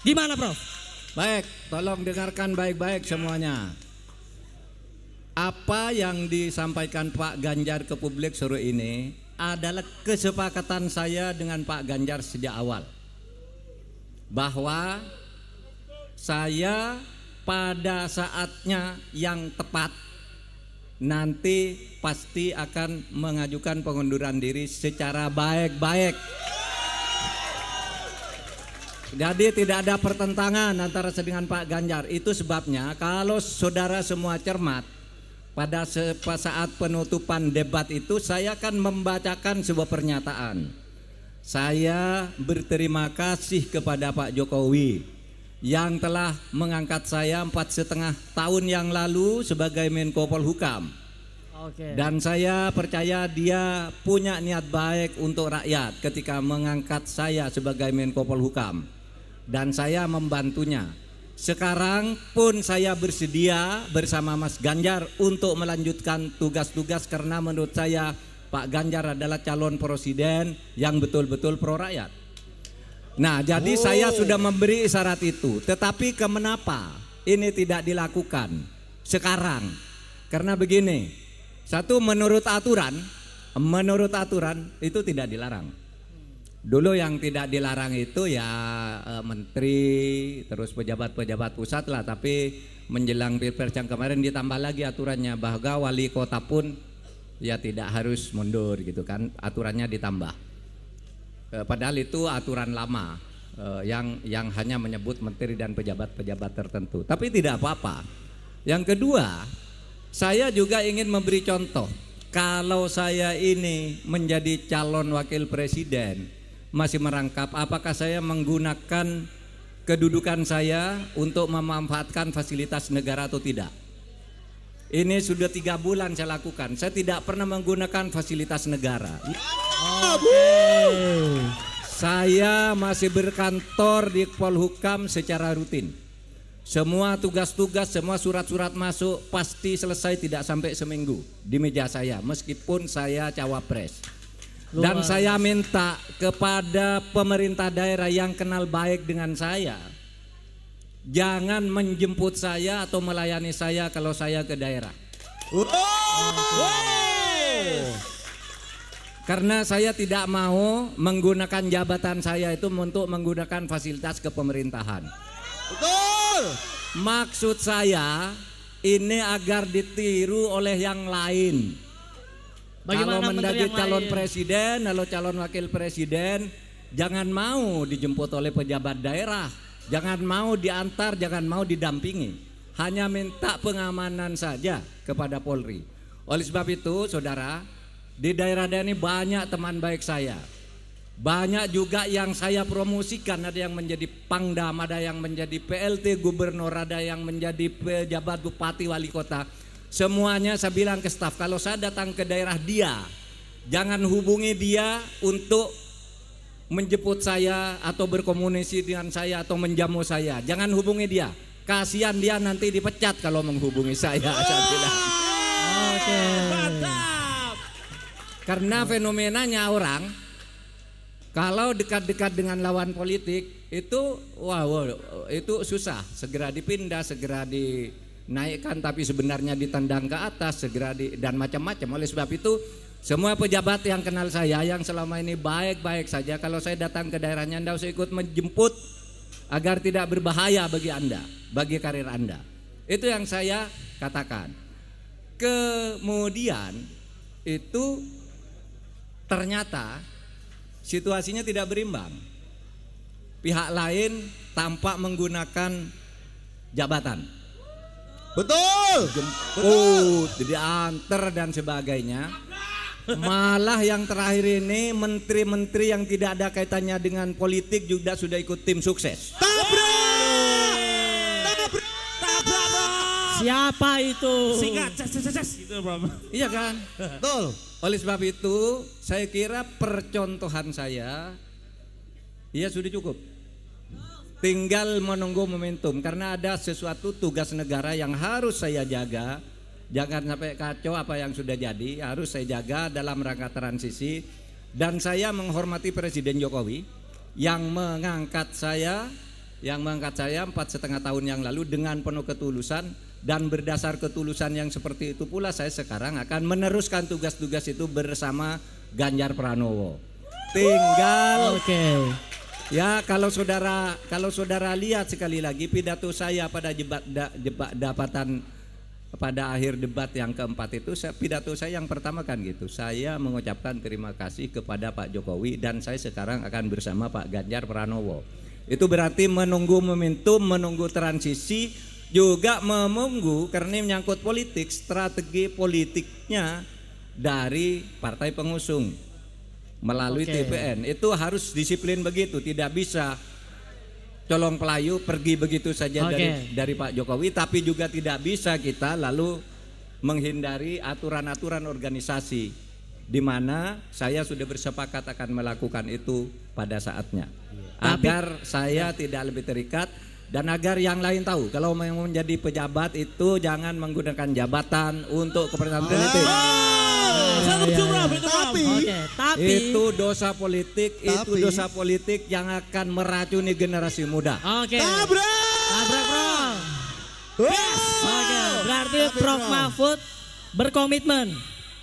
Gimana Prof? Baik, tolong dengarkan baik-baik semuanya. Apa yang disampaikan Pak Ganjar ke publik sore ini adalah kesepakatan saya dengan Pak Ganjar sejak awal, bahwa saya pada saatnya yang tepat nanti pasti akan mengajukan pengunduran diri secara baik-baik. Jadi tidak ada pertentangan antara saya dengan Pak Ganjar. Itu sebabnya kalau saudara semua cermat, pada saat penutupan debat itu saya akan membacakan sebuah pernyataan. Saya berterima kasih kepada Pak Jokowi yang telah mengangkat saya 4,5 tahun yang lalu sebagai Menko Polhukam. Dan saya percaya dia punya niat baik untuk rakyat ketika mengangkat saya sebagai Menko Polhukam. Dan saya membantunya. Sekarang pun saya bersedia bersama Mas Ganjar untuk melanjutkan tugas-tugas karena menurut saya Pak Ganjar adalah calon presiden yang betul-betul pro rakyat. Nah, jadi saya sudah memberi isyarat itu. Tetapi kenapa ini tidak dilakukan sekarang? Karena begini, satu, menurut aturan itu tidak dilarang. Dulu yang tidak dilarang itu ya menteri, terus pejabat-pejabat pusat lah. Tapi menjelang Pilpres yang kemarin ditambah lagi aturannya bahwa wali kota pun ya tidak harus mundur gitu kan. Aturannya ditambah. Padahal itu aturan lama yang hanya menyebut menteri dan pejabat-pejabat tertentu. Tapi tidak apa-apa. Yang kedua, saya juga ingin memberi contoh. Kalau saya ini menjadi calon wakil presiden, masih merangkap apakah saya menggunakan kedudukan saya untuk memanfaatkan fasilitas negara atau tidak. Ini sudah 3 bulan saya lakukan. Saya tidak pernah menggunakan fasilitas negara. Saya masih berkantor di Polhukam secara rutin. Semua tugas-tugas, semua surat-surat masuk pasti selesai tidak sampai seminggu di meja saya, meskipun saya cawapres. Dan saya minta kepada pemerintah daerah yang kenal baik dengan saya, jangan menjemput saya atau melayani saya kalau saya ke daerah. Karena saya tidak mau menggunakan jabatan saya itu untuk menggunakan fasilitas kepemerintahan. Betul. Maksud saya ini agar ditiru oleh yang lain. Kalau menjadi calon presiden, kalau calon wakil presiden, jangan mau dijemput oleh pejabat daerah, jangan mau diantar, jangan mau didampingi, hanya minta pengamanan saja kepada Polri. Oleh sebab itu, saudara, di daerah-daerah ini banyak teman baik saya, banyak juga yang saya promosikan. Ada yang menjadi pangdam, ada yang menjadi PLT gubernur, ada yang menjadi pejabat bupati wali kota. Semuanya saya bilang ke staf, kalau saya datang ke daerah dia, jangan hubungi dia untuk menjemput saya atau berkomunikasi dengan saya atau menjamu saya. Jangan hubungi dia, kasihan dia nanti dipecat kalau menghubungi saya. Saya bilang. Mantap. Karena fenomenanya orang kalau dekat-dekat dengan lawan politik itu itu susah, segera dipindah, segera dinaikkan, tapi sebenarnya ditendang ke atas, dan macam-macam. Oleh sebab itu semua pejabat yang kenal saya yang selama ini baik-baik saja, kalau saya datang ke daerahnya Anda usah ikut menjemput agar tidak berbahaya bagi Anda, bagi karir Anda. Itu yang saya katakan. Kemudian itu ternyata situasinya tidak berimbang. Pihak lain tampak menggunakan jabatan. Betul. Jemput, diantar dan sebagainya. Malah yang terakhir ini menteri-menteri yang tidak ada kaitannya dengan politik juga sudah ikut tim sukses. Siapa itu? Singkat, gitu, Bro. Iya kan? Betul. Oleh sebab itu saya kira percontohan saya ya sudah cukup. Tinggal menunggu momentum, karena ada sesuatu tugas negara yang harus saya jaga. Jangan sampai kacau apa yang sudah jadi, harus saya jaga dalam rangka transisi. Dan saya menghormati Presiden Jokowi yang mengangkat saya yang mengangkat saya 4,5 tahun yang lalu dengan penuh ketulusan, dan berdasar ketulusan yang seperti itu pula saya sekarang akan meneruskan tugas-tugas itu bersama Ganjar Pranowo. Tinggal ya, kalau saudara lihat sekali lagi pidato saya pada pada akhir debat yang keempat itu, pidato saya yang pertama kan gitu, saya mengucapkan terima kasih kepada Pak Jokowi dan saya sekarang akan bersama Pak Ganjar Pranowo. Itu berarti menunggu momentum, menunggu transisi, juga menunggu karena menyangkut politik, strategi politiknya dari partai pengusung melalui TPN. Itu harus disiplin begitu, tidak bisa colong pelayu pergi begitu saja dari Pak Jokowi, tapi juga tidak bisa kita lalu menghindari aturan-aturan organisasi, di mana saya sudah bersepakat akan melakukan itu pada saatnya, agar saya tidak lebih terikat dan agar yang lain tahu kalau mau menjadi pejabat itu jangan menggunakan jabatan untuk kepentingan politik. Tapi itu dosa politik, itu dosa politik yang akan meracuni generasi muda. Tabrak bro. Berarti Prof Mahfud berkomitmen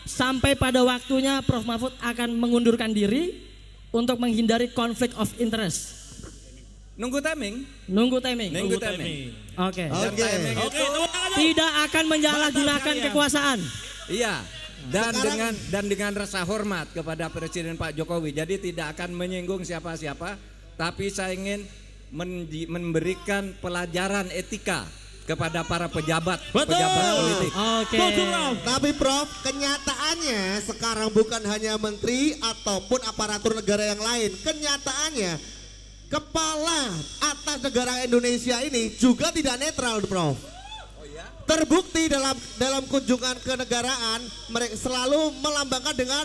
sampai pada waktunya Prof Mahfud akan mengundurkan diri untuk menghindari konflik of interest. Nunggu timing. Oke. Tidak akan menyalahgunakan kekuasaan. Iya. Dan dengan rasa hormat kepada Presiden Pak Jokowi. Jadi tidak akan menyinggung siapa-siapa, tapi saya ingin memberikan pelajaran etika kepada para pejabat politik. Tapi Prof, kenyataannya sekarang bukan hanya menteri ataupun aparatur negara yang lain. Kenyataannya kepala atas negara Indonesia ini juga tidak netral, Prof. Terbukti dalam kunjungan kenegaraan mereka selalu melambangkan dengan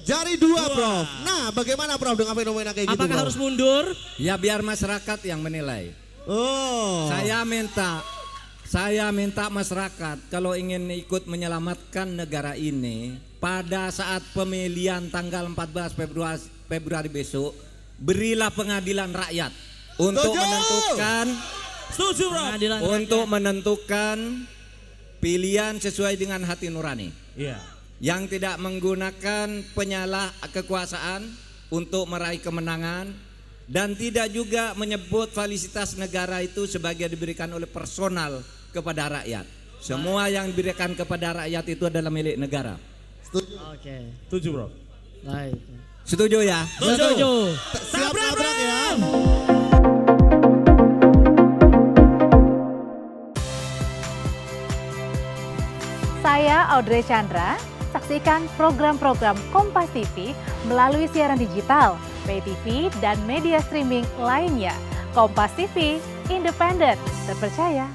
jari dua, Prof. Nah, bagaimana Prof dengan fenomena kayak gitu? Apakah harus mundur? Ya biar masyarakat yang menilai. Saya minta masyarakat kalau ingin ikut menyelamatkan negara ini pada saat pemilihan tanggal 14 Februari besok, berilah pengadilan rakyat untuk menentukan pilihan sesuai dengan hati nurani. Yang tidak menggunakan penyalah kekuasaan untuk meraih kemenangan, dan tidak juga menyebut fasilitas negara itu sebagai diberikan oleh personal kepada rakyat. Semua yang diberikan kepada rakyat itu adalah milik negara. Setuju bro. Baik. Setuju ya? Setuju. Siap tabrak ya. Saya Audrey Chandra, saksikan program-program Kompas TV melalui siaran digital, pay TV, dan media streaming lainnya. Kompas TV, independen, terpercaya,